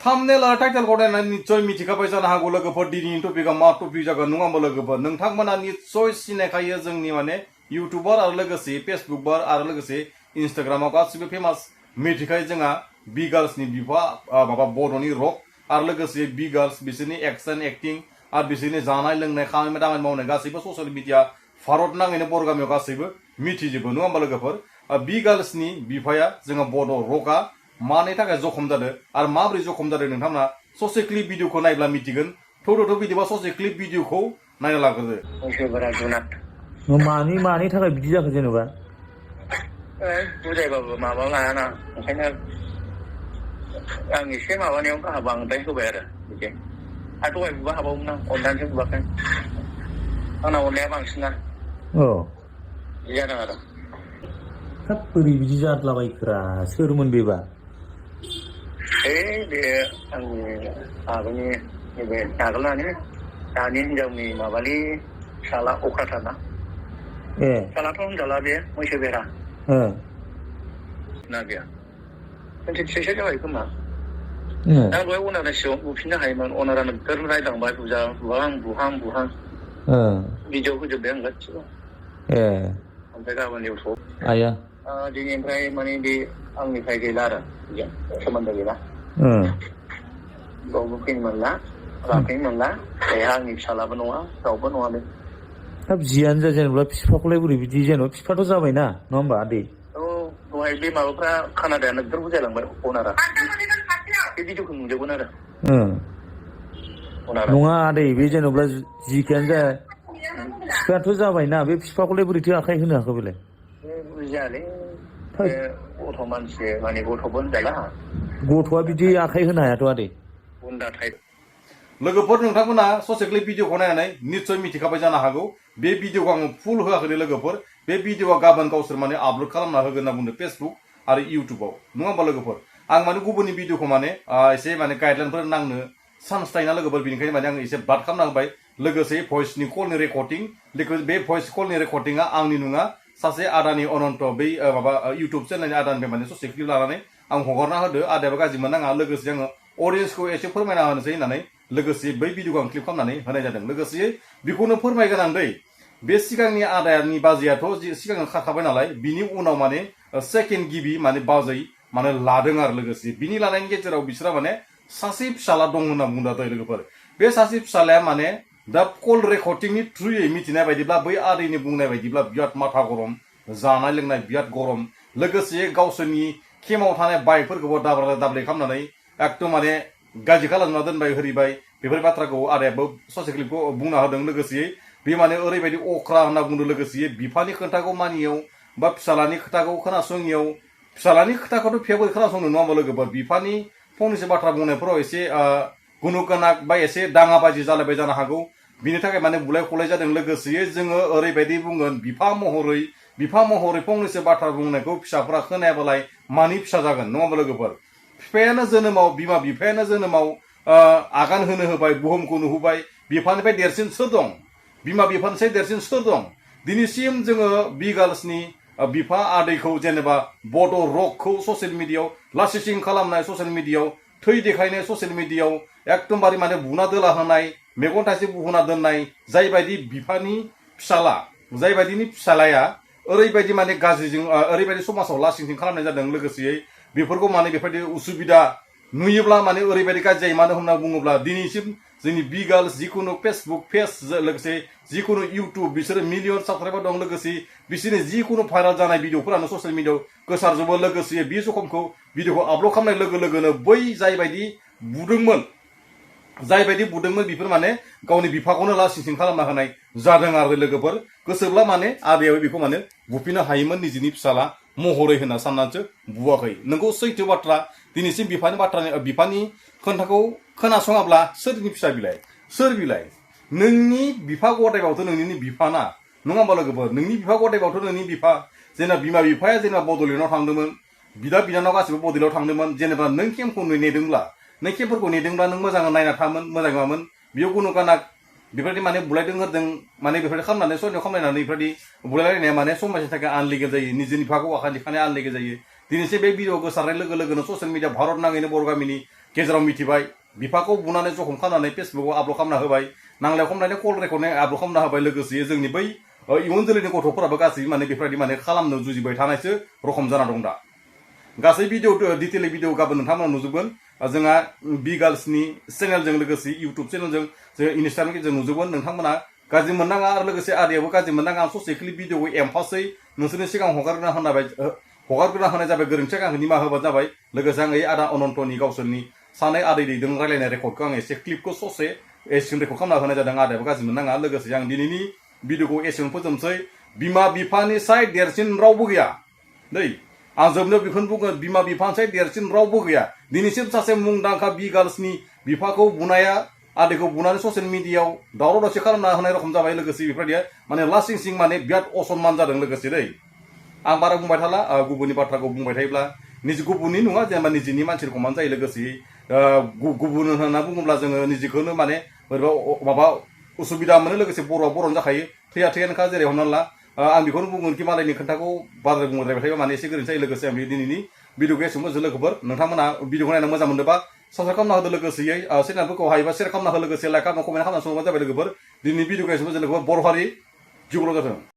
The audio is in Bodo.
थामनेल आरो टाइटेलखौ नायनानै निस्सय मिथिखाबाय जानो हागौ लोगोफोर दिनैनि टपिकआ मा टपिक जागोन नङा होमबा लोगोफोर नोंथांमोना निस्सय सिनायखायो जोंनि माने इउटुबार आरो लोगोसे फेसबुकबार आरो लोगोसे इन्स्टाग्रामाव गासिबो फेमास मिथिखायो जोंहा बि गार्लसनि बिफा माबा बर'नि रक आरो लोगोसे बि गार्लस बिसोरनि एक्सन एक्टिं आरो बिसोरनि जानाय लोंनाय खामानि दामानि मावनाय गासैबो ससियेल मिडिया भारत नाङैनो बर' गामियाव गासैबो मिथिजोबो नङा होमबा लोगोफोर बि गार्लसनि बिफाया जोंहा बर' रकआ मानि थाखाय जखम जादों आरो माबोरै जखम जादों नोंथांमोना ससे क्लिप भिडिअखौ नायब्ला मिथिगोन थौथ' बिदिबा ससे क्लिप भिडिअखौ नायना लाग्रोदो मानि थाखाय बिदि जाखो जेनेबा बुजायबाबो माबा लायाना ओंखायनो आं एसे माबानायाव गाहा बांद्राय होबाय आरो बिदि आरो दहाय बुबा हाबावोमोन आं अननानैसो बुवाखै आंना अननाया बांसिनना बिदि जादों आरो हाब बोरै बिदि जादलाबायखोरा सोरमोन बेबा बे आंनि आगोलनि नैबे आगोलनानो दानि हिनजावनि माबानि फिसाला अख्राथारना फिसालाथ' होनजाला बे मैसो बेरा ना गैया 23सो जाबाय खोमा दा दहाय अनारनि सिगाङाव बुफिननो हायोमोन अनारा नोगोर रायलांबाय बुहां भिडिअ होजोबबाय आं गासिबो ओमफ्राय गाबोन इउटुब आया दिनैनिफ्राय माने बे आंनिफ्राय गैला आरो सोमोन्दो गैला गावबो फैनो मोनला लाफैनो मोनला आंनि फिसालाबो नङा रावबो नङा बे हाब जियानो जा जेनेबा बिफाखौलाय बोरै बिदि जेनेबा बिफाथ' जाबायना नङा होमबा आदै दहाय बे माबाफ्रा खानादाया नोगोर बुजायलांबाय अनारा बे भिडिअखौ नुजोबगोन आरो नङा आदै बे जेनेबा जिखियानो जा बिफायाथ' जाबायना बे बिफाखौलाय बोरैथो आखाइ होनो हाखो बेलाय बुजियालै गथ' मानसि माने गथ'बो होनजाला गथ'आ बिदि आखाइ होनो हायाथ' आदै गुन्दा टाइप लोगोफोर नोंथांमोना ससे क्लिप भिडिअखौ नायनानै निस्सय मिथिखाबाय जानो हागौ बे भिडिअखौ आङो फुल होआखै लोगोफोर बे भिडिअआ गाबोन गावसोर माने आपल'ड खालामना होगोन होनना बुंदों फेसबुक आरो इउटुबाव नङा होमबा लोगोफोर आं माने गुबुननि भिडिअखौ माने एसे माने गाइडलाइनफोर नांनो चान्स थायोना लोगोफोर बेनिखायनो माने आं एसे ब्लाड खालामना होबाय लोगोसे भइसनि कलनि रेकर्डिं बे भइस कलनि रेकर्डिंआ आंनि नङा सासे आदानि अनन्त बै माबा इउटुब चेनेलनि आदानिफ्राय माने ससे क्लिप लानानै आं हगारना होदो आदायाबो गाज्रि मोननाङा लोगोसे आङो अडियन्सखौ एसे फोरमायना होनोसै होननानै लोगोसे बै भिडिअखौ आं क्लिप खालामनानै होनाय जादों लोगोसे बेखौनो फोरमायगोन दै बे सिगांनि आदानि बाजैयाथ' सिगां खाखाबाय नालाय बिनि उनाव माने सेकेन्ड गिबि माने बाजै माने लादों आरो लोगोसे बिनि लानायनि गेजेराव बिसोरा माने सासे फिसाला दं होनना बुंदों दै लोगोफोर बे सासे फिसालाया माने दा कल रेकर्डिंनि थ्रुयै मिथिनाय बायदिब्ला बै आदैनि बुंनाय बायदिब्ला बिराद माथा गरम जानाय लोंनाय बिराद गरम लोगोसे गावसोरनि केमाव थानाय बाइकफोरखौबो दाब्ले खालामनानै एकदम माने गाज्रि खालामना दोनबाय हरिबाय बेफोर बाथ्राखौ आदायाबो ससे क्लिपखौ बुंना होदों लोगोसे बे माने ओरैबायदि अख्रा होनना बुंदों लोगोसे बिफानि खोथाखौ मानियाव बा फिसालानि खोथाखौ खोनासङियाव फिसालानि खोथाखौथ' फिसाबो खोनासंनो नङा होमबा लोगोफोर बिफानि फंनैसो बाथ्रा बुंनायफोराव एसे गुनु गोनां बा एसे दाङाबाजि जालायबाय जानो हागौ बिनि थाखाय माने बुलाय खलाय जादों लोगोसे जोङो ओरैबायदि बुंगोन बिफा महरै फंनैसो बाथ्रा बुंनायखौ फिसाफोरा खोनायाबालाय मानि फिसा जागोन नङा होमबा लोगोफोर बिमा बिफायानो जोनोमाव आगान होनो होबाय बुहुमखौ नुहोबाय बिफानिफ्राय देरसिन सोर दं बिमा बिफानिफ्राय देरसिन सोर दं दिनैसिम जोङो बि गार्लसनि बिफा आदैखौ जेनेबा बड' रकखौ ससियेल मिडियायाव लासिसिं खालामनाय ससियेल मिडियायाव थै देखायनाय ससियेल मिडियायाव एकदमबारे माने बुना दोला होनाय मेगन थाइसे बुहोना दोननाय जायबायदि बिफानि फिसाला जायबायदिनि फिसालाया ओरैबायदि माने गाज्रिजों ओरैबायदि समाजाव लासिंसिं खालामनाय जादों लोगोसेयै बेफोरखौ माने बेबायदि उसुबिदा नुयोब्ला माने ओरैबायदि गाज्रि जायो मानो होनना बुङोब्ला दिनैसिम जोंनि बि गार्लस जिखुनु फेसबुक पेज लोगोसे जिखुनु इउटुब बिसोरो मिलियन साबसक्राइबार दं लोगोसे बिसोरनि जिखुनु भाइराल जानाय भिडिअफोरानो ससियेल मिडियायाव गोसारजोबो लोगोसे बे जखमखौ भिडिअखौ आपल'ड खालामनाय लोगो लोगोनो बै जायबायदि बुदोंमोन बेफोर माने गावनि बिफाखौनो लासिंसिं खालामना होनाय जादों आरो लोगोफोर गोसोब्ला माने आदैयाबो बेखौ माने बुफिननो हायोमोन निजिनि फिसाला महरै होनना साननानैसो बुवाखै नोंगौ सैथो बाथ्रा दिनैसिम बिफानि खोन्थाखौ खोनासङाब्ला सोरनि फिसा बिलाइ सोर बिलाइ नोंनि बिफा गथायबावथ' नोंनि बिफाना नङा होमबा लोगोफोर नोंनि बिफा गथायबावथ' नोंनि बिफा जेनेबा बिमा बिफाया जेनेबा बड'लेण्डआव थांदोंमोन बिदा बिनानाव गासिबो बड'लेण्डआव थांदोंमोन जेनेबा नों केम्पखौ नेदोंब्ला नों केम्पफोरखौ नेदोंब्ला नों मोजाङै नायना थामोन मोजां नङामोन बेयाव गुनु गाना बेफोरबायदि माने बुलायदों होदों माने बेफोरबायदि खालामनानै सयनियाव खालामलायनानै बेफोरबायदि बुलायलायनाया माने समाजनि थाखाय आनलिगेल जायो निजिनि बिफाखौ आखाइ दिखानाया आनलिगेल जायो दिनैसो बे भिडिअ गोसारनाय लोगो लोगोनो ससियेल मिडिया भारत नाङैनो बर' गामिनि गेजेराव मिथिबाय बिफाखौ बुनानै जखम खालामनानै फेसबुकाव आपल'ड खालामना होबाय नांलाय खमलायनाय कल रेकर्डिं आपल'ड खालामना होबाय लोगोसे जोंनि बै इयुन जोलैनि गथ'फोराबो गासैबो माने बेफोरबायदि माने खालामनो जुजिबाय थानायसो रखम जाना दं दा गासै भिडिअ डिटेलि भिडिअ गाबोन नोंथांमोना नुजोबगोन जोंहा बि गार्लसनि चेनेलजों लोगोसे इउटुब चेनेलजों जों इनस्टाग्रामनि गेजेरजों नुजोबगोन नोंथांमोना गाज्रि मोननाङा आरो लोगोसे आरियाबो गाज्रि मोननाङा आं ससे क्लिप भिडिअखौ एमफासै नोंसोरनि सिगां हगारग्रोना होनाय जाबाय गोरोन्थिया आंखौ निमाहा होबानो जाबाय लोगोसे आं आदा अनन्तनि गावसोरनि सानै आदै दैदों रायलायनाय रेकर्डखौ आं एसे क्लिपखौ ससे एसियन रेकर्ड खालामना होनाय जादों आदायाबो गाज्रि मोननाङा लोगोसे आं दिनैनि भिडिअखौ एसियन फोजोबनोसै बिमा बिफानि साय देरसिन रावबो गैया दै आं जोबनो बेखौनो बुंगोन बिमा बिफानि साय देरसिन रावबो गैया दिनैसिम सासे मुंदांखा बि गार्लसनि बिफाखौ बुनाया आदैखौ बुनानै ससियेल मिडियायाव दावराव दावसि खालामना होनाय रखम जाबाय लोगोसे बेफोरबायदिया माने लासिं सिं माने बिराद असनमान जादों लोगोसे दै आं बारा बुंबाय थाला गुबुननि बाथ्राखौ बुंबाय थायोब्ला निजे गुबुननि नङा जेनेबा निजेनि मानसिखौ मान जायो लोगोसे गुबुन होनना बुङोब्ला जोङो निजेखौनो माने बोरैबा माबा उसुबिदा मोनो लोगोसे बर'नो जाखायो थैयानोखा जेरै हमना ला आं बेखौनो बुंगोन कि मालायनि खोथाखौ बाराद्राय बुंद्रायबाय थायोबा माने एसे गोरोन्थि जायो लोगोसे आं दिनैनि भिडिअखौ एसेबां लोगोफोर नोंथांमोना भिडिअखौ नायना मोजां मोनदोंबा साबस्क्राइब खालामना होदो लोगोसेयै चेनेलफोरखौ हायोबा शेयार खालामना हो लोगोसे लाइक खालामना कमेन्ट खालामना संबानो जाबाय लोगोफोर दिनैनि भिडिअखौ एसेबां लोगोफोर बर' हारि जिउल' जाथों